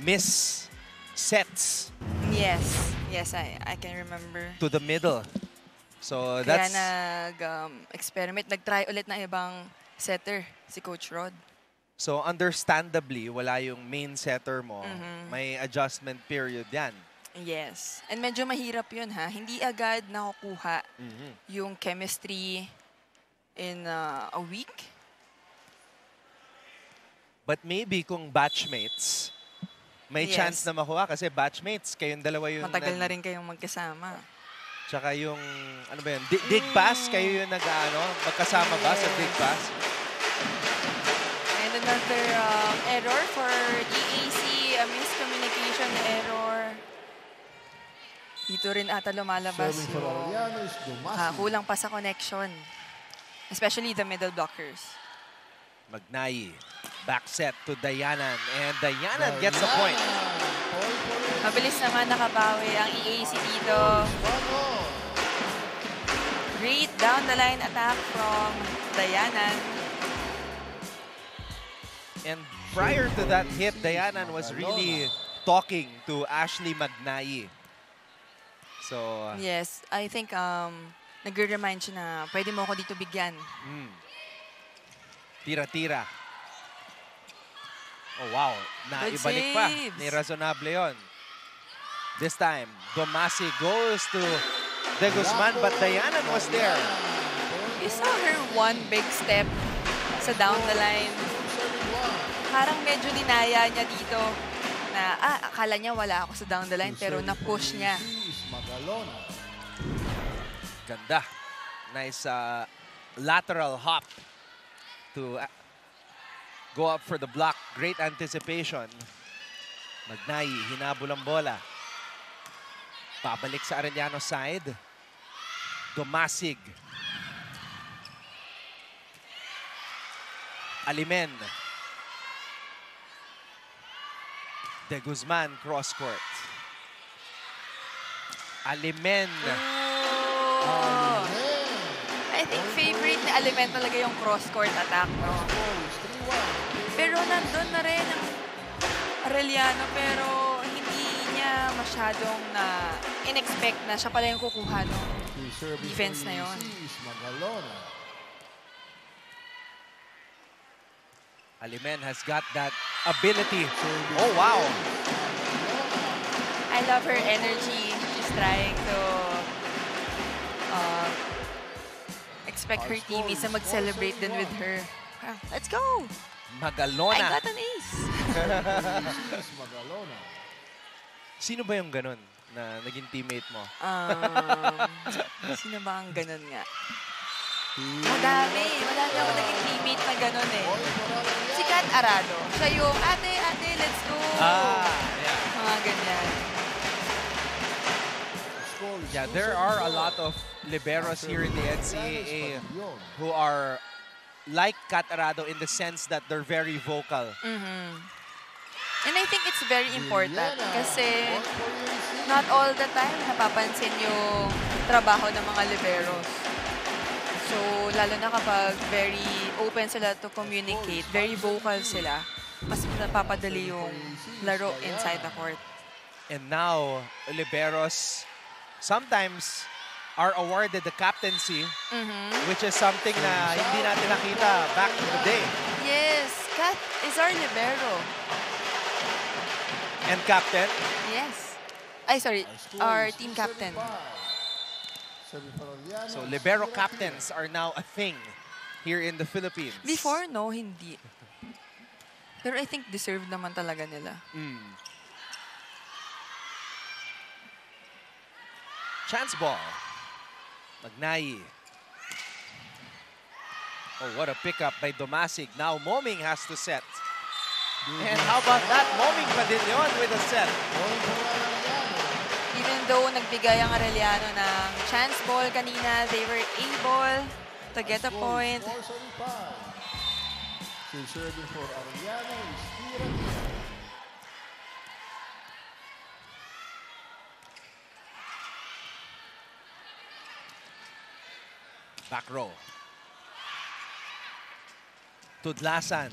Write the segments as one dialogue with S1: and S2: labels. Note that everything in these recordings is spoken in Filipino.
S1: miss sets
S2: Yes, I can remember.
S1: to the middle. So
S2: Kaya
S1: that's
S2: nag-experiment, nag-try ulit ng ibang setter, si Coach Rod.
S1: so understandably wala yung main setter mo.
S2: Mhm.
S1: May adjustment period 'yan.
S2: Yes. And medyo mahirap yun ha. Hindi agad nakukuha
S1: Mhm.
S2: yung chemistry in a week.
S1: But maybe kung batchmates, may
S2: Yes.
S1: chance na makuha kasi batchmates, kayong dalawa yung
S2: Matagal na rin kayong magkasama.
S1: Tsaka yung, ano ba yun, dig pass, kayo yung magkasama ba sa dig pass?
S2: And another error for EAC, a miscommunication error. Dito rin ata lumalabas
S3: Serving for
S2: yung
S3: Arellano is Dumasig.
S2: kulang pa sa connection. Especially the middle blockers.
S1: Magnayi, back set to Dayanan, and Dayanan gets the point.
S2: Mabilis naman nakabawi ang EAC dito. Great down the line attack from Dayanan.
S1: And prior to that hit, Dayanan was really talking to Ashley Magnayi. So,
S2: Yes, I think nag-remind siya na pwede mo ako dito bigyan.
S1: tira-tira. Oh, wow.
S2: Good
S1: Naibalik pa.
S2: saves.
S1: Ni Razonable yon. This time, Domasi goes to De Guzman, but Dayanan was there.
S2: You saw her one big step sa down the line. Parang medyo dinaya niya dito na akala niya wala ako sa down the line pero na-push niya.
S1: Ganda. Nice lateral hop to go up for the block. Great anticipation. Magnayi, hinabol ang bola. Pabalik sa Arellano side. Domasig. Alimen. De Guzman, cross court. Alimen.
S2: Oh. I think favorite ni Alimen talaga yung cross-court attack, no? Pero nandun na rin ang Arellano, pero hindi niya masyadong in-expect na siya pala yung kukuha ng defense na yun.
S1: Alimen has got that ability. Oh, wow.
S2: I love her energy. She's trying to expect her teammates na mag-celebrate din with her. Let's go!
S1: Magalona.
S2: I got an ace!
S1: Sino ba yung ganun na naging teammate mo?
S2: Sino ba ang ganun nga? Madami ako naging teammate na ganun eh. Si Kat Arado. Siya yung, ate, let's go!
S1: Yeah.
S2: Mga ganyan.
S1: Yeah, there are a lot of liberos here in the NCAA who are like Kat Arado in the sense that they're very vocal.
S2: And I think it's very important kasi not all the time napapansin yung trabaho ng mga liberos. So, lalo na kapag very open sila to communicate, very vocal sila, mas napapadali yung laro inside the court.
S1: And now, liberos sometimes are awarded the captaincy, which is something na hindi natin nakita back in the day.
S2: Yes, Kat is our libero.
S1: And captain?
S2: Yes. Ay, sorry, our team captain.
S1: So, libero captains are now a thing here in the Philippines.
S2: Before, no, hindi. Pero I think deserved naman talaga nila.
S1: Chance ball. Magnayi. Oh, what a pickup by Domasig. Now, Moming has to set. And how about that? Moming pa din yun with a set.
S2: Even though nagbigay ang Arellano ng chance ball kanina, they were able to get a point.
S3: Serving for Arellano is Kira.
S1: Back row. Tudlasan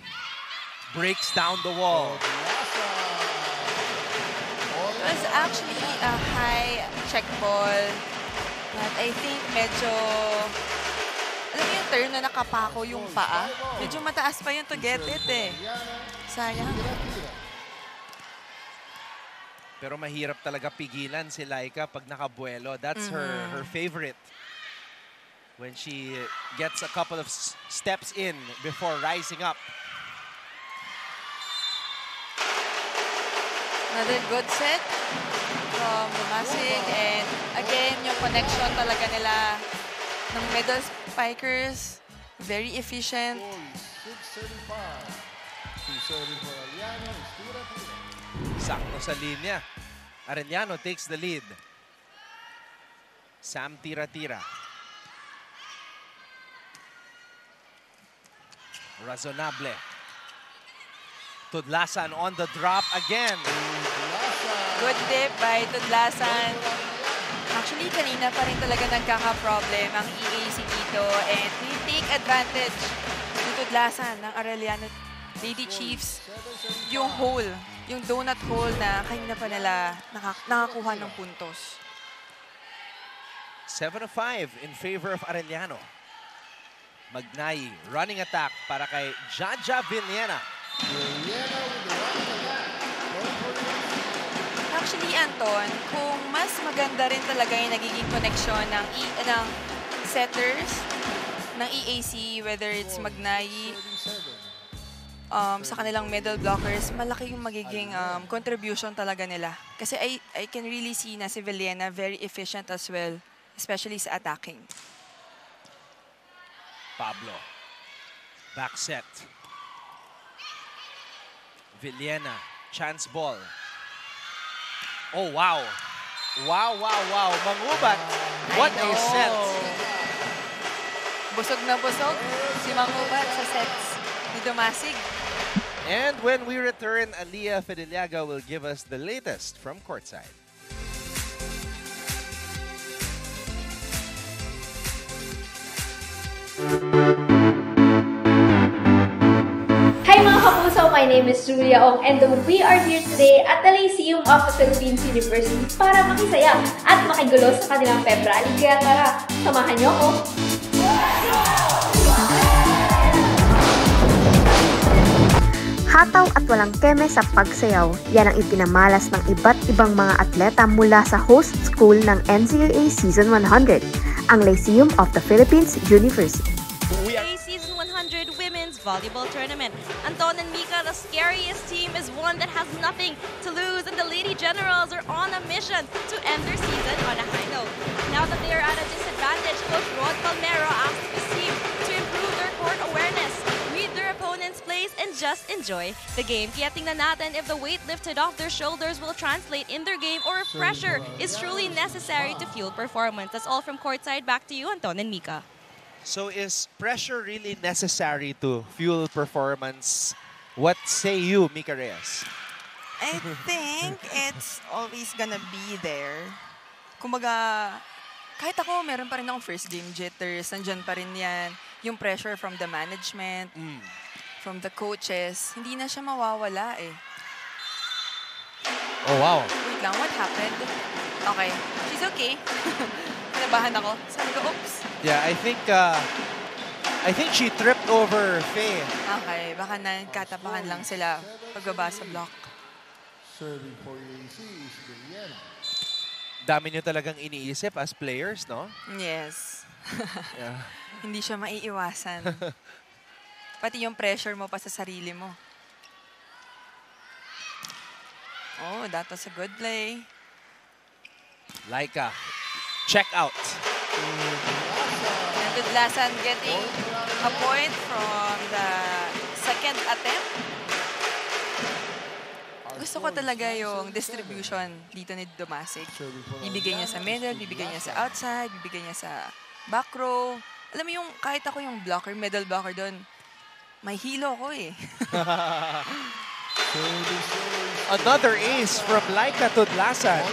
S1: breaks down the wall.
S2: actually a high check ball. But I think medyo, alam mo yung turn na nakapako yung paa? Medyo mataas pa yun to get it eh. Sayang.
S1: Pero mahirap talaga pigilan si Laika pag nakabuelo. That's her favorite. When she gets a couple of steps in before rising up.
S2: Another good set from Dumasig. And again, yung connection talaga nila ng middle spikers. Very efficient.
S3: 6-35.
S1: Sakto sa linya. Arellano takes the lead. Sam tira-tira. Razonable. Tudlasan on the drop again.
S2: Good dip by Tudlasan. Actually, kanina pa rin talaga nagkaka-problem ang EAC dito. And we take advantage ni Tudlasan ng Arellano Lady Chiefs. Yung hole, yung donut hole na kanina pa nila nakakuha ng puntos.
S1: 7-5 in favor of Arellano. Magnayi, running attack para kay Jaja Villena.
S2: Actually, Anton, kung mas maganda rin talaga yung nagiging connection ng setters ng EAC, whether it's Magnayi, sa kanilang middle blockers, malaki yung magiging contribution talaga nila. Kasi I can really see na si Villena very efficient as well, especially sa attacking.
S1: Pablo. Back set. Villena. Chance ball. Oh, wow. Wow, wow, wow. Mangubat. What a set.
S2: Busog na busog si Mangubat sa sets ni Dumasig.
S1: And when we return, Aliyah Fideliaga will give us the latest from courtside.
S4: Hi mga kapuso! My name is Julia Ong and we are here today at the Lyceum of the Philippines University para makisaya at makigulo sa kanilang pep rally. Kaya tara, samahan niyo ako!
S5: Hataw at walang keme sa pagsayaw, yan ang ipinamalas ng iba't ibang mga atleta mula sa host school ng NCAA Season 100, ang Lyceum of the Philippines University.
S6: Season 100 Women's Volleyball Tournament. Anton and Mika, the scariest team, is one that has nothing to lose, and the Lady Generals are on a mission to end their season on a high note. Now that they are at a disadvantage, Coach Rod Palmero asked his team to improve their court awareness, read their opponent's plays, and just enjoy the game. Kaya tingnan natin if the weight lifted off their shoulders will translate in their game or if pressure is truly necessary to fuel performance. That's all from courtside. Back to you, Anton and Mika.
S1: So is pressure really necessary to fuel performance? What say you, Mika Reyes?
S2: I think it's always gonna be there. Kumbaga, kahit ako, meron pa rin akong first game jitters. Nandyan pa rin yan. Yung pressure from the management, from the coaches. Hindi na siya mawawala eh.
S1: Oh, wow.
S2: Wait lang, what happened? Okay, she's okay. Kinabahan ako. Sabi ko, oops.
S1: Yeah, I think she tripped over Faye.
S2: Okay, baka nagkatapakan lang sila pagbaba sa block.
S3: Serving for EAC is Villena.
S1: Dami nyo talagang iniisip as players, no?
S2: Yes.
S1: Yeah.
S2: Hindi siya maiiwasan. Pati yung pressure mo pa sa sarili mo. Oh, that was a good play.
S1: Laika, check out.
S2: And Tudlasan getting a point from the second attempt. Gusto ko talaga yung distribution dito ni Dumasig. Bibigay niya sa middle, bibigay niya sa outside, bibigay niya sa back row. Alam mo yung kahit ako yung blocker, middle blocker doon, may hilo ko eh.
S1: Another ace from Laika Tudlasan.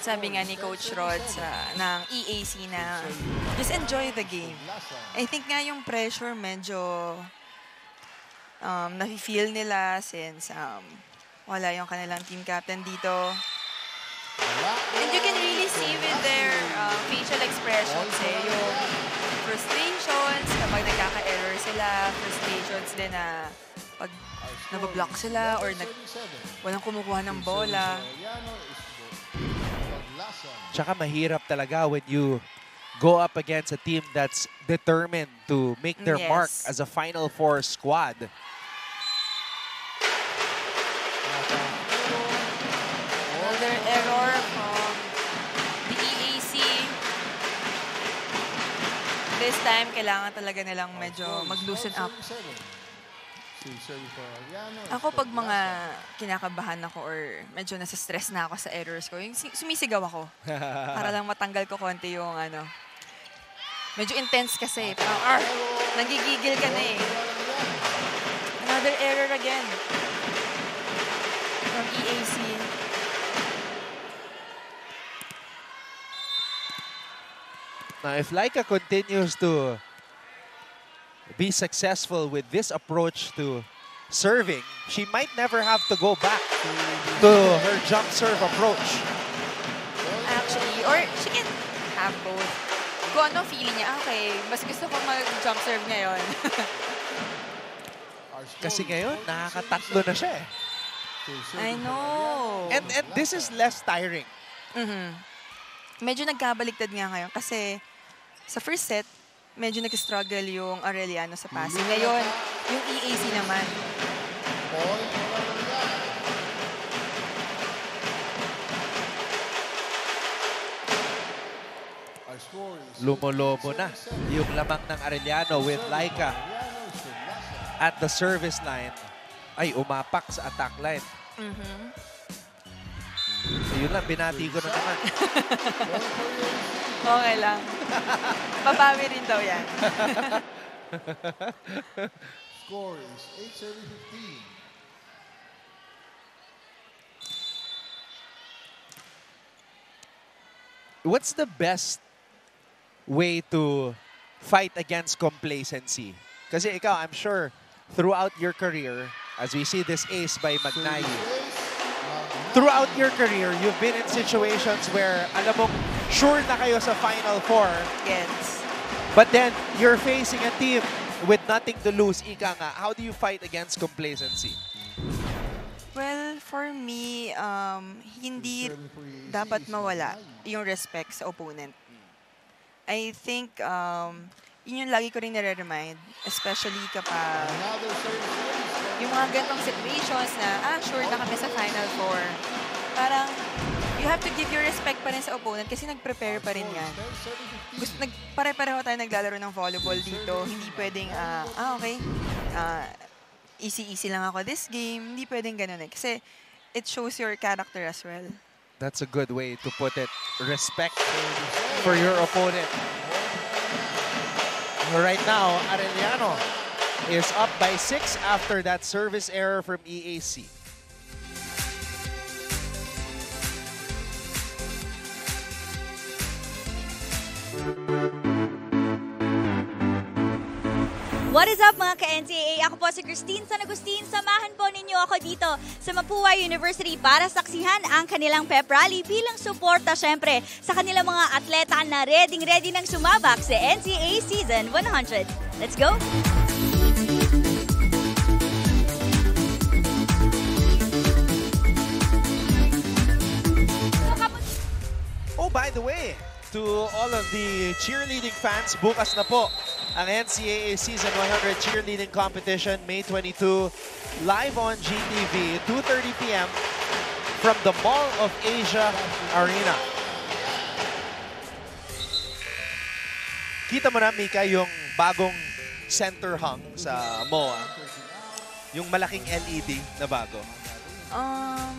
S2: Sabi nga ni Coach Rod ng EAC na just enjoy the game. I think nga yung pressure medyo nafe-feel nila since wala yung kanilang team captain dito. And you can really see with their facial expressions yung frustrations kapag nagkaka-error sila, frustrations din na pag nabablock sila or walang kumukuha ng bola.
S1: Tsaka mahirap talaga when you go up against a team that's determined to make their mark as a Final Four squad.
S2: Another error from the EAC. This time, kailangan talaga nilang medyo mag-loosen up. Ako pag mga kinakabahan ako or medyo nasa-stress na ako sa errors ko, yung sumisigaw ako. Para lang matanggal ko konti yung medyo intense kasi. Parang, nagigigil ka na eh. Another error again from EAC.
S1: Now, if Laika continues to be successful with this approach to serving, she might never have to go back to her jump serve approach.
S2: Actually, or she can have both. Kung ano feeling niya, okay, mas gusto ko mag-jump serve ngayon.
S1: Kasi ngayon, nakakatatlo na siya eh.
S2: I know.
S1: And this is less tiring.
S2: Medyo nagkabaligtad nga ngayon kasi sa first set, medyo nag-struggle yung Arellano sa passing. Ngayon, yung EAC naman.
S1: Lumolobo na yung lamang ng Arellano with Laika at the service line. Ay, umapak sa attack line. So yun lang, binati ko na naman.
S2: Okay lang. Babawi rin daw yan.
S3: Score is 8-7-15.
S1: What's the best way to fight against complacency? Kasi ikaw, I'm sure, throughout your career, as we see this ace by Magnayi, throughout your career, you've been in situations where, alam mo, sure na kayo sa Final Four.
S2: Yes.
S1: But then, you're facing a team with nothing to lose. Ika nga, how do you fight against complacency?
S2: Well, for me, hindi dapat mawala yung respect sa opponent. I think yun yung lagi ko rin nare-remind, especially kapag yung mga ganitong situations na, sure na kami sa Final Four. Parang, you have to give your respect pa rin sa opponent kasi nag-prepare pa rin yan. Pare-pareho tayo naglalaro ng volleyball dito. Hindi pwedeng, okay, easy-easy lang ako this game. Hindi pwedeng ganun eh. Kasi it shows your character as well.
S1: That's a good way to put it. Respect for your opponent. Right now, Arellano is up by 6 after that service error from EAC.
S7: What is up mga ka-NCAA? Ako po si Christine San Agustin. Samahan po ninyo ako dito sa Mapua University para saksihan ang kanilang pep rally bilang suporta syempre sa kanilang mga atleta na ready nang sumabak sa NCAA Season 100. Let's go!
S1: Oh, by the way, to all of the cheerleading fans, bukas na po ang NCAA Season 100 Cheerleading Competition, May 22, live on GTV, 2:30 p.m. from the Mall of Asia Arena. Kita mo na, Mika, yung bagong center hung sa MOA. Yung malaking LED na bago.
S2: I'm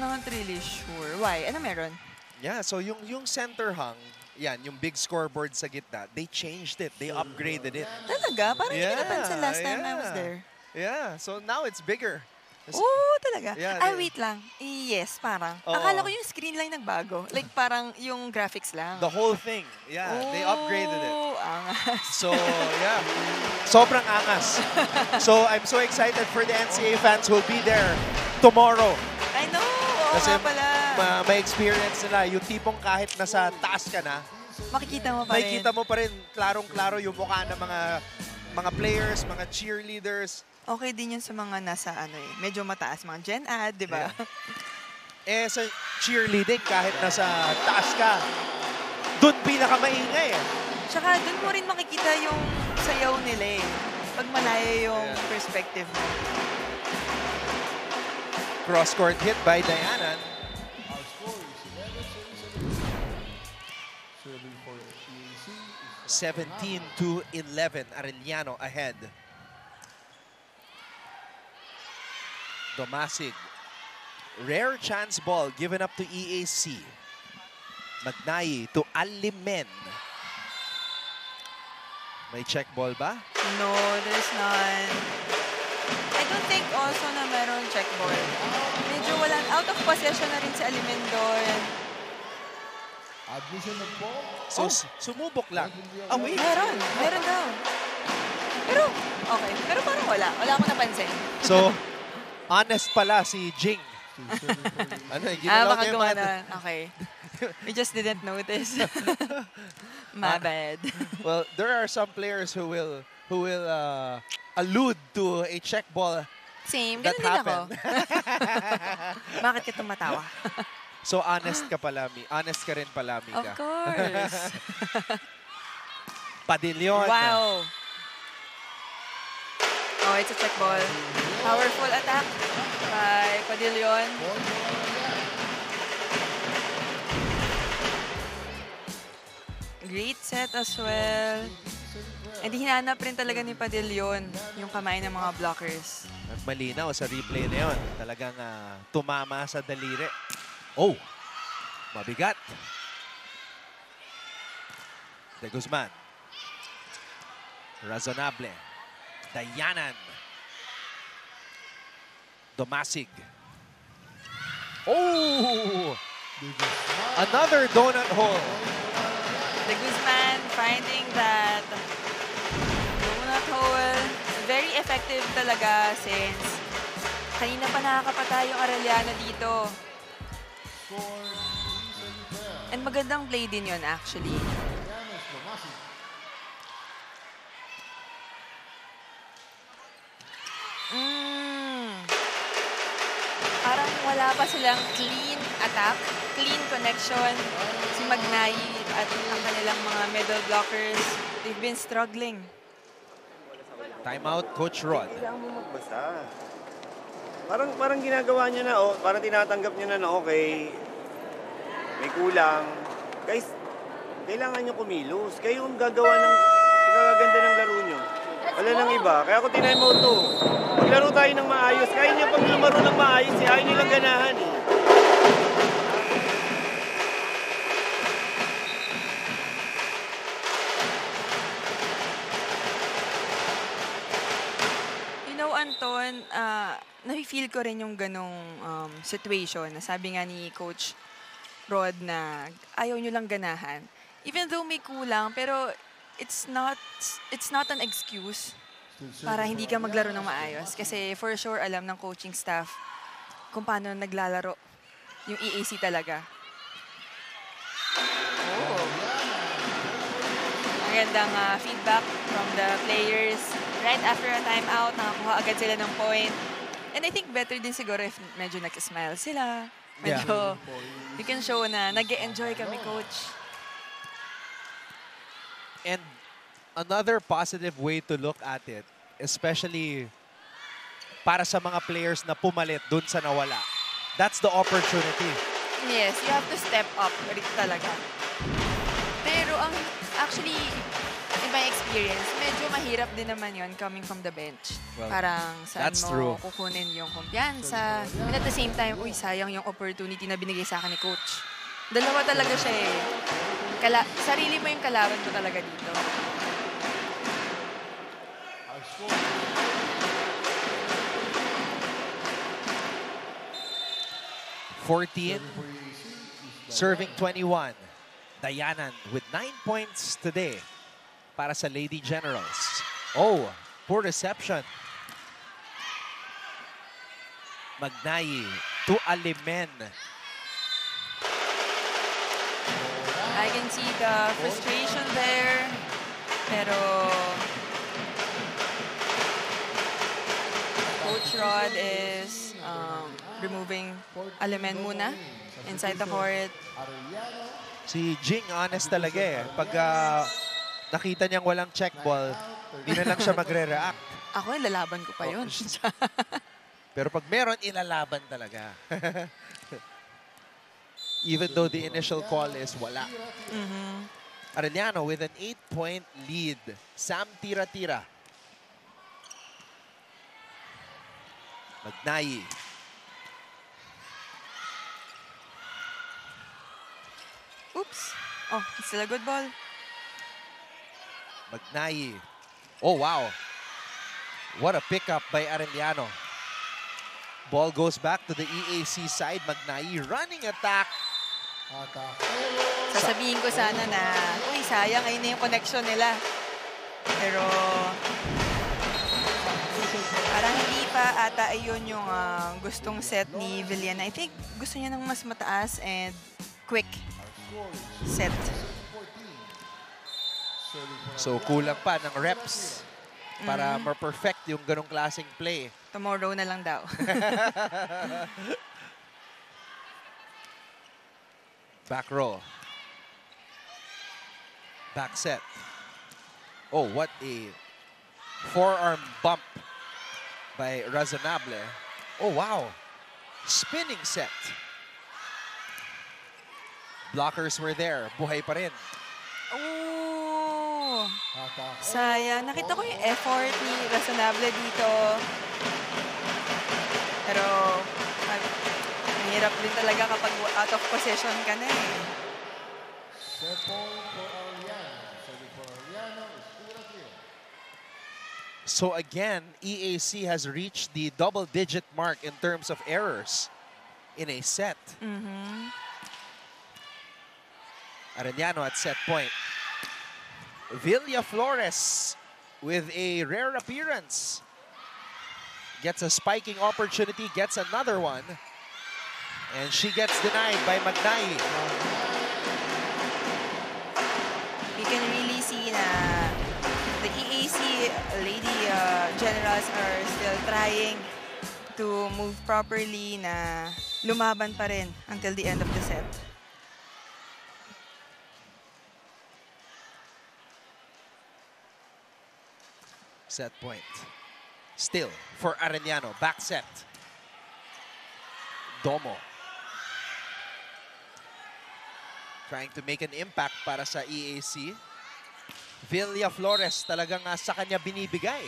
S2: not really sure. Why? Ano meron?
S1: Yeah, so yung center hung, yan, yung big scoreboard sa gitna, they changed it. They upgraded it.
S2: Talaga? Parang hindi napansin last time I was there.
S1: Yeah, so now it's bigger.
S2: Oo, talaga.
S1: Yeah,
S2: wait lang. Yes, parang.
S1: Oo.
S2: Akala ko yung screen lang nagbago. Like parang yung graphics lang.
S1: The whole thing. Yeah, they upgraded it.
S2: Angas.
S1: So, yeah. sobrang angas. So I'm so excited for the NCAA fans who will be there tomorrow.
S2: I know! Oo
S1: Kasi
S2: nga pala.
S1: may experience nila. Yung tipong kahit nasa taas ka na,
S2: Makikita mo pa rin.
S1: makikita mo pa rin klarong-klaro yung mukha ng mga players, mga cheerleaders.
S2: Okay din yun sa mga nasa medyo mataas, mga Gen Ad, di ba?
S1: Sa cheerleading, kahit nasa taas ka, doon pinakamaingay eh.
S2: Tsaka doon mo rin makikita yung sayaw nila eh. Pag malayo yung perspective mo.
S1: Cross-court hit by Dayanan.
S3: Our score is 11-7. Serving for EAC is
S1: 17-11, Arellano ahead. Domasig. Rare chance ball given up to EAC. Magnayi to Alimen. May check ball ba?
S2: No, there's none. I don't think also na meron check ball. Medyo walang out of possession na rin si Alimendon.
S3: admission of ball.
S1: So, sumubok lang.
S2: Oh, wait. Meron daw. Pero, okay. Pero parang wala. Wala akong napansin.
S1: So, honest pala si Jing. Ano, ginalaw
S2: baka
S1: niya yung
S2: gawa
S1: mga...
S2: na. Okay. We just didn't notice. My bad.
S1: Well, there are some players who will allude to a check ball
S2: Same.
S1: that
S2: Ganun din ako.
S1: happened.
S2: Bakit ka tumatawa?
S1: So, honest ka pala, Mi. Honest ka rin pala,
S2: Of
S1: Mika.
S2: course.
S1: Padilyon.
S2: Wow. Oh, it's a check ball. Powerful attack by Padilyon. Great set as well. And hinanap rin talaga ni Padilyon yung kamay ng mga blockers.
S1: At malinaw sa replay na yun. Talagang tumama sa daliri. Oh! Mabigat. De Guzman. Razonable. Dayanan. Domasig. Oh! Another donut hole.
S2: De Guzman finding that donut hole. Very effective talaga since kanina pa nakakapatay yung Arellano dito. And magandang play din yun actually. Parang wala pa silang clean attack, clean connection. Si Magnayi at ang kanilang mga middle blockers, they've been struggling.
S1: Timeout, Coach Rod.
S8: Kailangan mo magbasa. Parang ginagawa niya na, parang tinatanggap niya na okay, may kulang. Guys, kailangan niyo kumilos. Kayo yung gagawa ng ikagaganda ng laro niyo. Wala nang iba. Kaya ako tinime out to. Maglaro tayo ng maayos. Kaya niya pag lumaro ng maayos, ayaw nilang ganahan eh.
S2: Anton, na-feel ko rin yung ganong situation na sabi nga ni Coach Rod na ayaw nyo lang ganahan. Even though may kulang, pero it's not an excuse para hindi ka maglaro ng maayos. Kasi for sure, alam ng coaching staff kung paano naglalaro yung EAC talaga. Oh. Magandang feedback from the players. Right after a timeout, nakakuha agad sila ng point. And I think better din siguro if medyo nag-smile sila. Medyo, you can show na nag-e-enjoy kami, Coach.
S1: And another positive way to look at it, especially para sa mga players na pumalit dun sa nawala, that's the opportunity.
S2: Yes, you have to step up rin talaga. Pero actually, in my experience, medyo mahirap din naman yon coming from the bench.
S1: Well,
S2: parang saan
S1: that's
S2: mo
S1: true.
S2: kukunin yung kumpiyansa. And at the same time, sayang yung opportunity na binigay sa akin ni Coach. Dalawa talaga siya eh. Sarili mo yung kalaban mo talaga dito.
S1: Serving 21. Dayanan with 9 points today para sa Lady Generals. Oh, Poor reception. Magnayi to Alimen.
S2: I can see the frustration there. Pero Coach Rod is removing Alimen muna inside the court.
S1: Si Jing, honest talaga eh. Pag nakita niyang walang check ball, hindi na lang siya magre-react.
S2: Ako, ilalaban ko pa yun.
S1: Pero pag meron, ilalaban talaga. Even though the initial call is wala. Arellano with an 8-point lead. Sam tira-tira. Magnayi.
S2: Oops. Oh, it's still a good ball.
S1: Magnayi. Oh, wow. What a pickup by Arellano. Ball goes back to the EAC side. Magnayi running attack.
S2: Sasabihin ko sana na, uy, sayang, ayun na yung connection nila. Pero, parang hindi pa ata ayun yung gustong set ni Villena. I think gusto niya ng mas mataas and quick set.
S1: So, kulang pa ng reps para ma-perfect yung ganong klaseng play.
S2: Tomorrow na lang daw.
S1: Back row. Back set. Oh, what a forearm bump by Razonable. Oh, wow. Spinning set. Blockers were there. Buhay pa rin.
S2: Oh! Sayang. Nakita ko yung effort ni Razonable dito. Pero, mahirap din talaga kapag out of possession ka na eh.
S1: So again, EAC has reached the double-digit mark in terms of errors in a set. Arellano at set point. Villa Flores with a rare appearance. Gets a spiking opportunity, gets another one. And she gets denied by Magnayi.
S2: You can really see na the EAC Lady Generals are still trying to move properly, na lumaban pa rin until the end of the set.
S1: Set point. Still for Arellano. Back set. Domo. Trying to make an impact para sa EAC. Villa Flores talagang sa kanya binibigay.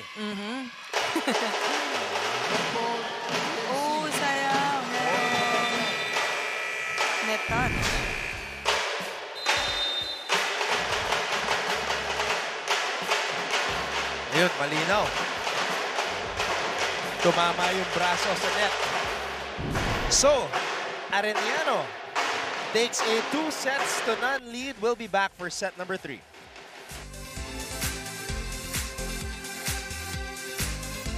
S2: Oh, sayang. Net touch.
S1: Ayun, malinaw. Tumama yung braso sa net. So, Arellano takes a 2-0 lead. We'll be back for set number 3.